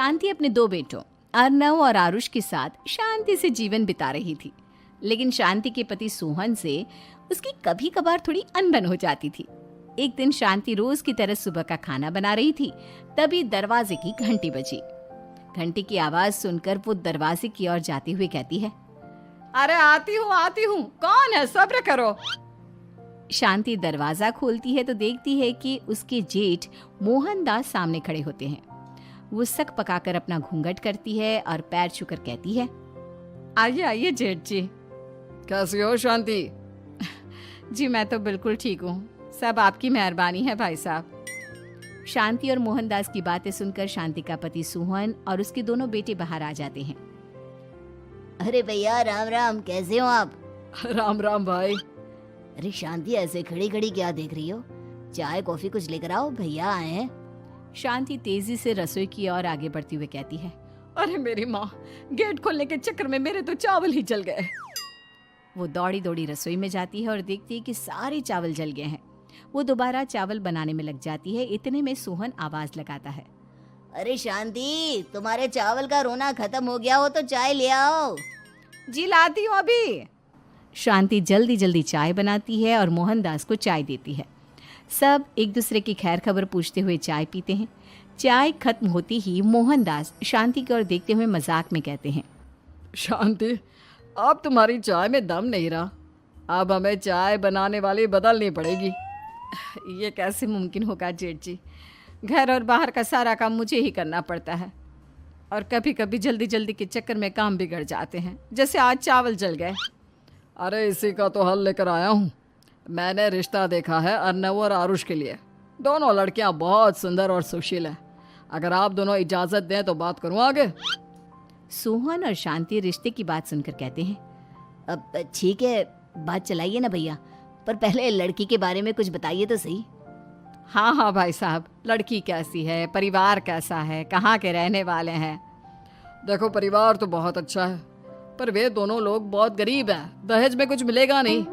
शांति अपने दो बेटों अर्नव और आरुष के साथ शांति से जीवन बिता रही थी। लेकिन शांति के पति सोहन से उसकी कभी कभार थोड़ी अनबन हो जाती थी। एक दिन शांति रोज की तरह सुबह का खाना बना रही थी, तभी दरवाजे की घंटी बजी। घंटी की आवाज सुनकर वो दरवाजे की ओर जाते हुए कहती है, अरे आती हूँ, कौन है, सब्र करो। शांति दरवाजा खोलती है तो देखती है कि उसके जेठ मोहनदास सामने खड़े होते हैं। वो सक पकाकर अपना घूंघट करती है और पैर छूकर कहती है, आइए आइए जेठ जी। कैसी हो शांति? जी मैं तो बिल्कुल ठीक हूँ, सब आपकी मेहरबानी है भाई साहब। शांति और मोहनदास की बातें सुनकर शांति का पति सोहन और उसके दोनों बेटे बाहर आ जाते हैं। अरे भैया राम राम, कैसे हो आप? राम राम भाई। अरे शांति, ऐसे खड़ी खड़ी क्या देख रही हो? चाय कॉफी कुछ लेकर आओ, भैया आए हैं। शांति तेजी से रसोई की ओर आगे बढ़ती हुए कहती है, अरे मेरी माँ, गेट खोलने के चक्कर में मेरे तो चावल ही जल गए। वो दौड़ी दौड़ी रसोई में जाती है और देखती है कि सारे चावल जल गए हैं। वो दोबारा चावल बनाने में लग जाती है। इतने में सोहन आवाज लगाता है, अरे शांति, तुम्हारे चावल का रोना खत्म हो गया हो तो चाय ले आओ। जी लाती हूँ अभी। शांति जल्दी जल्दी चाय बनाती है और मोहनदास को चाय देती है। सब एक दूसरे की खैर खबर पूछते हुए चाय पीते हैं। चाय खत्म होती ही मोहनदास शांति की ओर देखते हुए मजाक में कहते हैं, शांति, अब तुम्हारी चाय में दम नहीं रहा, अब हमें चाय बनाने वाली बदलनी पड़ेगी। ये कैसे मुमकिन होगा जेठ जी, घर और बाहर का सारा काम मुझे ही करना पड़ता है और कभी कभी जल्दी जल्दी के चक्कर में काम बिगड़ जाते हैं, जैसे आज चावल जल गए। अरे इसी का तो हल लेकर आया हूँ। मैंने रिश्ता देखा है अर्नव और आरुष के लिए। दोनों लड़कियाँ बहुत सुंदर और सुशील हैं। अगर आप दोनों इजाज़त दें तो बात करूँ आगे। सोहन और शांति रिश्ते की बात सुनकर कहते हैं, अब ठीक है, बात चलाइए ना भैया, पर पहले लड़की के बारे में कुछ बताइए तो सही। हाँ हाँ भाई साहब, लड़की कैसी है, परिवार कैसा है, कहाँ के रहने वाले हैं? देखो, परिवार तो बहुत अच्छा है, पर वे दोनों लोग बहुत गरीब हैं। दहेज में कुछ मिलेगा नहीं।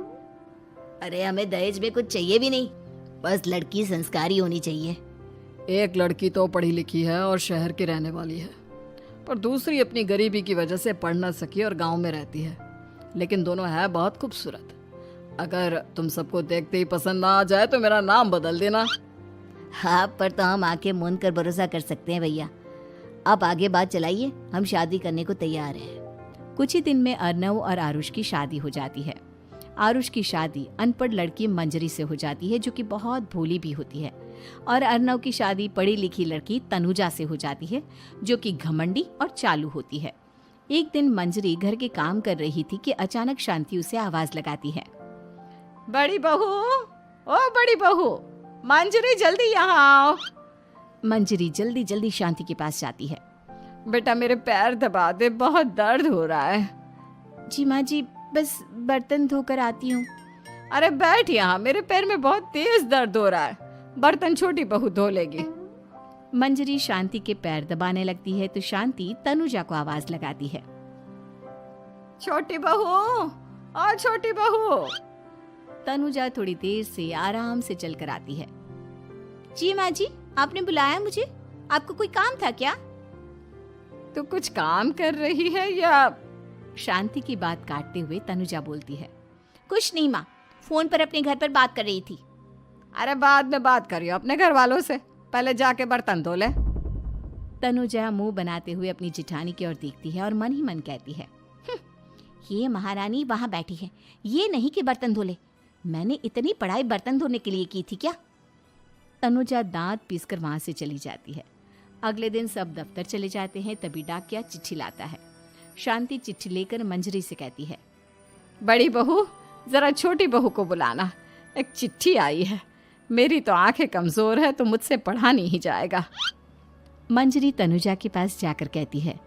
अरे हमें दहेज में कुछ चाहिए भी नहीं, बस लड़की संस्कारी होनी चाहिए। एक लड़की तो पढ़ी लिखी है और शहर की रहने वाली है, पर दूसरी अपनी गरीबी की वजह से पढ़ न सकी और गांव में रहती है। लेकिन दोनों है बहुत खूबसूरत। अगर तुम सबको देखते ही पसंद ना आ जाए तो मेरा नाम बदल देना। हाँ, पर तो हम आंखें मूंद कर भरोसा कर सकते हैं भैया। आप आगे बात चलाइए, हम शादी करने को तैयार हैं। कुछ ही दिन में अर्नव और आरुष की शादी हो जाती है। आरुष की शादी अनपढ़ लड़की मंजरी से हो जाती है, जो कि बहुत भोली भी होती है, और अर्नव की शादी पढ़ी लिखी लड़की तनुजा से हो जाती है, जो कि घमंडी और चालू होती है। एक दिन मंजरी घर के काम कर रही थी कि अचानक शांति उसे आवाज लगाती है, बड़ी बहू, ओ बड़ी बहू, मंजरी जल्दी यहाँ आओ। मंजरी जल्दी जल्दी शांति के पास जाती है। बेटा मेरे पैर दबा दे, बहुत दर्द हो रहा है। जी माँ जी, बस बर्तन धोकर आती हूँ। अरे बैठ यहाँ, मेरे पैर में बहुत तेज दर्द हो रहा है, बर्तन छोटी बहू धो लेगी। मंजरी शांति के पैर दबाने लगती है तो शांति तनुजा को आवाज लगाती है, छोटी बहू, ओ छोटी बहू। तनुजा थोड़ी देर से आराम से चलकर आती है। जी माँ जी, आपने बुलाया मुझे? आपको कोई काम था क्या? तू कुछ काम कर रही है या? शांति की बात काटते हुए तनुजा बोलती है, कुछ नहीं माँ, फोन पर अपने घर पर बात कर रही थी। अरे बाद में बात करियो अपने घर वालों से, पहले जाके बर्तन धो ले। तनुजा मुंह बनाते हुए अपनी जिठानी की ओर देखती है और मन ही मन कहती है, ये महारानी वहाँ बैठी है, ये नहीं कि बर्तन धो ले। मैंने इतनी पढ़ाई बर्तन धोने के लिए की थी क्या? तनुजा दांत पीसकर वहां से चली जाती है। अगले दिन सब दफ्तर चले जाते हैं, तभी डाकिया चिट्ठी लाता है। शांति चिट्ठी लेकर मंजरी से कहती है, बड़ी बहू, जरा छोटी बहू को बुलाना, एक चिट्ठी आई है। मेरी तो आंखें कमजोर है तो मुझसे पढ़ा नहीं जाएगा। मंजरी तनुजा के पास जाकर कहती है,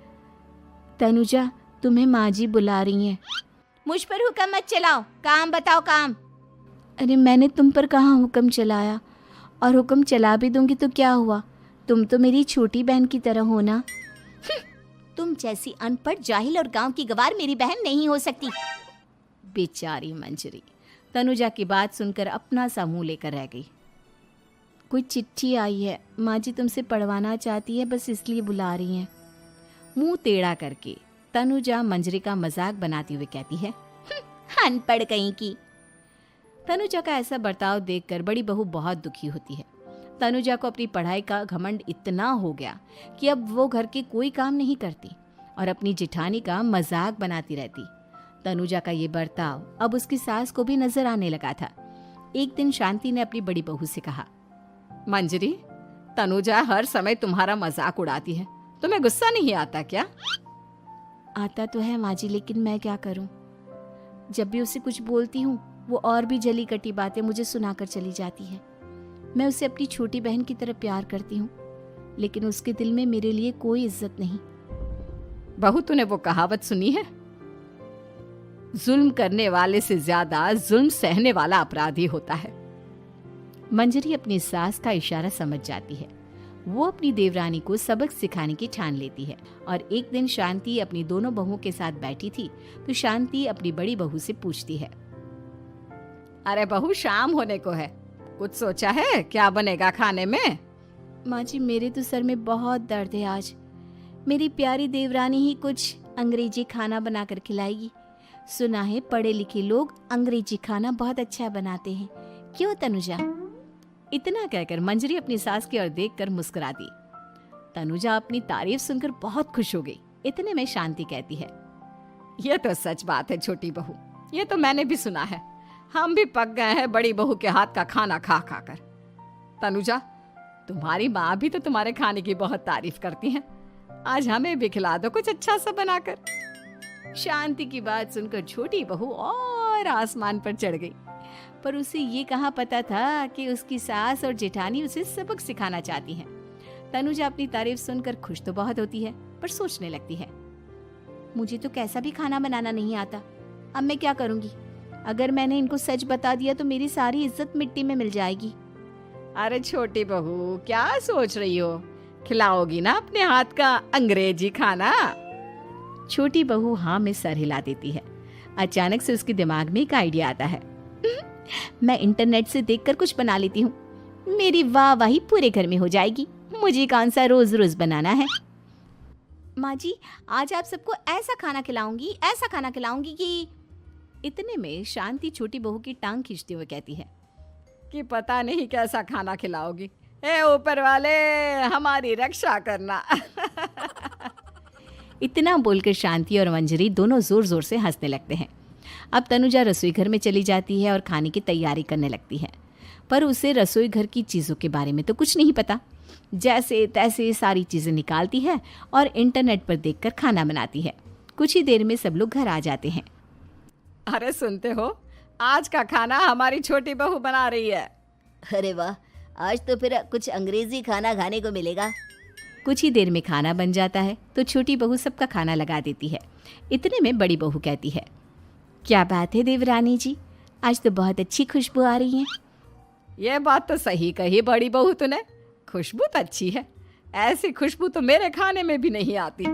तनुजा, तुम्हें माँ जी बुला रही हैं। मुझ पर हुक्म मत चलाओ, काम बताओ काम। अरे मैंने तुम पर कहाँ हुक्म चलाया, और हुक्म चला भी दूंगी तो क्या हुआ, तुम तो मेरी छोटी बहन की तरह हो ना। तुम जैसी अनपढ़, जाहिल और गांव की गवार मेरी बहन नहीं हो सकती। बेचारी मंजरी तनुजा की बात सुनकर अपना सा मुंह लेकर रह गई। कोई चिट्ठी आई है, माँ जी तुमसे पढ़वाना चाहती है, बस इसलिए बुला रही हैं। मुंह टेढ़ा करके तनुजा मंजरी का मजाक बनाती हुए कहती है, अनपढ़ कहीं की। तनुजा का ऐसा बर्ताव देखकर बड़ी बहू बहुत दुखी होती है। तनुजा को अपनी पढ़ाई का घमंड इतना हो गया कि अब वो घर के कोई काम नहीं करती और अपनी जेठानी का मजाक बनाती रहती। तनुजा का ये बर्ताव अब उसकी सास को भी नजर आने लगा था। एक दिन शांति ने अपनी बड़ी बहू से कहा, मंजरी, तनुजा हर समय तुम्हारा मजाक उड़ाती है, तुम्हें गुस्सा नहीं आता क्या? आता तो है माँ जी, लेकिन मैं क्या करूं? जब भी उसे कुछ बोलती हूँ वो और भी जली कटी बातें मुझे सुनाकर चली जाती है। मैं उसे अपनी छोटी बहन की तरह प्यार करती हूँ, लेकिन उसके दिल में मेरे लिए कोई इज्जत नहीं। बहू, तूने वो कहावत सुनी है, जुल्म करने वाले से ज्यादा जुल्म सहने वाला अपराधी होता है। मंजरी अपनी सास का इशारा समझ जाती है। वो अपनी देवरानी को सबक सिखाने की ठान लेती है और एक दिन शांति अपनी दोनों बहुओं के साथ बैठी थी तो शांति अपनी बड़ी बहू से पूछती है, अरे बहू, शाम होने को है, कुछ सोचा है क्या बनेगा खाने में? माँ जी, मेरे तो सर में बहुत दर्द है आज। मेरी प्यारी देवरानी ही कुछ अंग्रेजी खाना बनाकर खिलाएगी। सुना है पढ़े लिखे लोग अंग्रेजी खाना बहुत अच्छा बनाते हैं, क्यों तनुजा? इतना कहकर मंजरी अपनी सास की ओर देखकर मुस्कुरा दी। तनुजा अपनी तारीफ सुनकर बहुत खुश हो गई। इतने में शांति कहती है, ये तो सच बात है छोटी बहू, ये तो मैंने भी सुना है। हम भी पक गए हैं बड़ी बहू के हाथ का खाना खा खा कर। तनुजा, तुम्हारी माँ भी तो तुम्हारे खाने की बहुत तारीफ करती हैं। आज हमें भी खिला दो कुछ अच्छा सा बनाकर। शांति की बात सुनकर छोटी बहू और आसमान पर चढ़ गई, पर उसे ये कहाँ पता था कि उसकी सास और जेठानी उसे सबक सिखाना चाहती हैं। तनुजा अपनी तारीफ सुनकर खुश तो बहुत होती है, पर सोचने लगती है, मुझे तो कैसा भी खाना बनाना नहीं आता। अब मैं क्या करूंगी? अगर मैंने इनको सच बता दिया तो मेरी सारी इज्जत मिट्टी में मिल जाएगी। अरे छोटी बहू, क्या सोच रही हो? खिलाओगी ना अपने हाथ का अंग्रेजी खाना? छोटी बहू हाँ में सर हिला देती है। अचानक से उसके दिमाग में एक आइडिया आता है। मैं इंटरनेट से देखकर कुछ बना लेती हूँ, मेरी वाहवाही पूरे घर में हो जाएगी। मुझे कौन सा रोज रोज बनाना है। माँ जी, आज आप सबको ऐसा खाना खिलाऊंगी कि। इतने में शांति छोटी बहू की टांग खींचते हुए कहती है कि पता नहीं कैसा खाना खिलाओगी। ए ऊपर वाले, हमारी रक्षा करना। इतना बोलकर शांति और मंजरी दोनों जोर जोर से हंसने लगते हैं। अब तनुजा रसोई घर में चली जाती है और खाने की तैयारी करने लगती है, पर उसे रसोई घर की चीज़ों के बारे में तो कुछ नहीं पता। जैसे तैसे सारी चीज़ें निकालती है और इंटरनेट पर देखकर खाना बनाती है। कुछ ही देर में सब लोग घर आ जाते हैं। अरे सुनते हो, आज का खाना हमारी छोटी बहू बना रही है। अरे वाह, आज तो फिर कुछ अंग्रेजी खाना खाने को मिलेगा। कुछ ही देर में खाना बन जाता है तो छोटी बहू सबका खाना लगा देती है। इतने में बड़ी बहू कहती है, क्या बात है देवरानी जी, आज तो बहुत अच्छी खुशबू आ रही है। ये बात तो सही कही बड़ी बहू तूने, खुशबू तो अच्छी है। ऐसी खुशबू तो मेरे खाने में भी नहीं आती।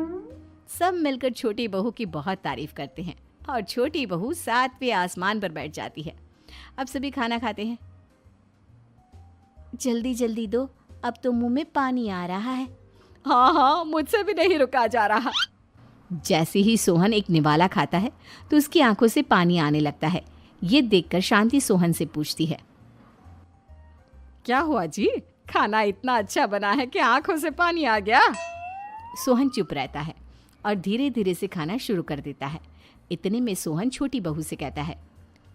सब मिलकर छोटी बहू की बहुत तारीफ करते हैं और छोटी बहू 7वें आसमान पर बैठ जाती है। अब सभी खाना खाते हैं। जल्दी जल्दी दो, अब तो मुंह में पानी आ रहा है। हाँ हाँ, मुझसे भी नहीं रुका जा रहा। जैसे ही सोहन एक निवाला खाता है तो उसकी आंखों से पानी आने लगता है। ये देखकर शांति सोहन से पूछती है, क्या हुआ जी, खाना इतना अच्छा बना है कि आंखों से पानी आ गया? सोहन चुप रहता है और धीरे धीरे से खाना शुरू कर देता है। इतने में सोहन छोटी बहू से कहता है,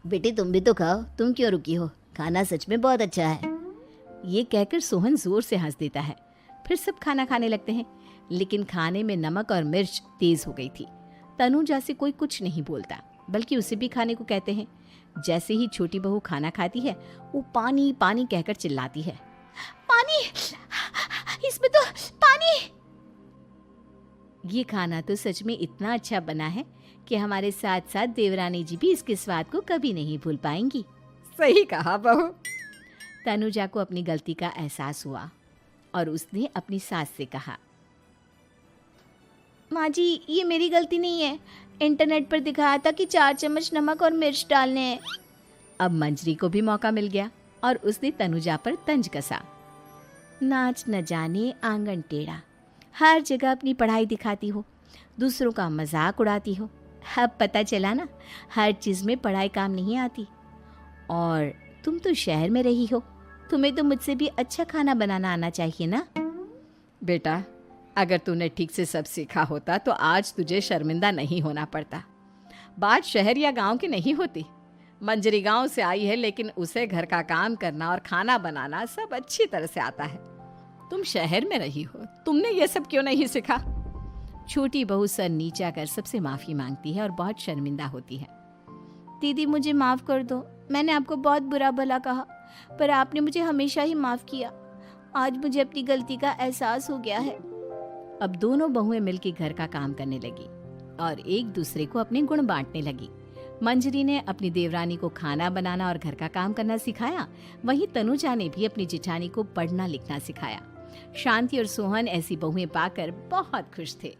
बेटी तुम भी तो खाओ, तुम क्यों रुकी हो? खाना सच में बहुत अच्छा है। ये कहकर सोहन जोर से हंस देता है। फिर सब खाना खाने लगते हैं, लेकिन खाने में नमक और मिर्च तेज हो गई थी। तनुजा से कोई कुछ नहीं बोलता, बल्कि उसे भी खाने को कहते हैं। जैसे ही छोटी बहू खाना खाती है वो पानी पानी कहकर चिल्लाती है, पानी, इसमें तो पानी। ये खाना तो सच में इतना अच्छा बना है कि हमारे साथ साथ देवरानी जी भी इसके स्वाद को कभी नहीं भूल पाएंगी। सही कहा बहू। तनुजा को अपनी गलती का एहसास हुआ और उसने अपनी सास से कहा, माँ जी ये मेरी गलती नहीं है, इंटरनेट पर दिखाया था कि 4 चम्मच नमक और मिर्च डालने हैं। अब मंजरी को भी मौका मिल गया और उसने तनुजा पर तंज कसा। नाच न जाने आंगन टेढ़ा, हर जगह अपनी पढ़ाई दिखाती हो, दूसरों का मजाक उड़ाती हो। अब पता चला ना, हर चीज़ में पढ़ाई काम नहीं आती। और तुम तो शहर में रही हो, तुम्हें तो मुझसे भी अच्छा खाना बनाना आना चाहिए ना। बेटा, अगर तूने ठीक से सब सीखा होता तो आज तुझे शर्मिंदा नहीं होना पड़ता। बात शहर या गांव की नहीं होती। मंजरी गांव से आई है, लेकिन उसे घर का काम करना और खाना बनाना सब अच्छी तरह से आता है। तुम शहर में रही हो, तुमने ये सब क्यों नहीं सीखा? छोटी बहू सर नीचा कर सबसे माफ़ी मांगती है और बहुत शर्मिंदा होती है। दीदी, मुझे माफ़ कर दो, मैंने आपको बहुत बुरा भला कहा, पर आपने मुझे हमेशा ही माफ़ किया। आज मुझे अपनी गलती का एहसास हो गया है। अब दोनों बहुएं मिलकर घर का काम करने लगी और एक दूसरे को अपने गुण बांटने लगी। मंजरी ने अपनी देवरानी को खाना बनाना और घर का काम करना सिखाया, वहीं तनुजा ने भी अपनी जिठानी को पढ़ना लिखना सिखाया। शांति और सोहन ऐसी बहुएं पाकर बहुत खुश थे।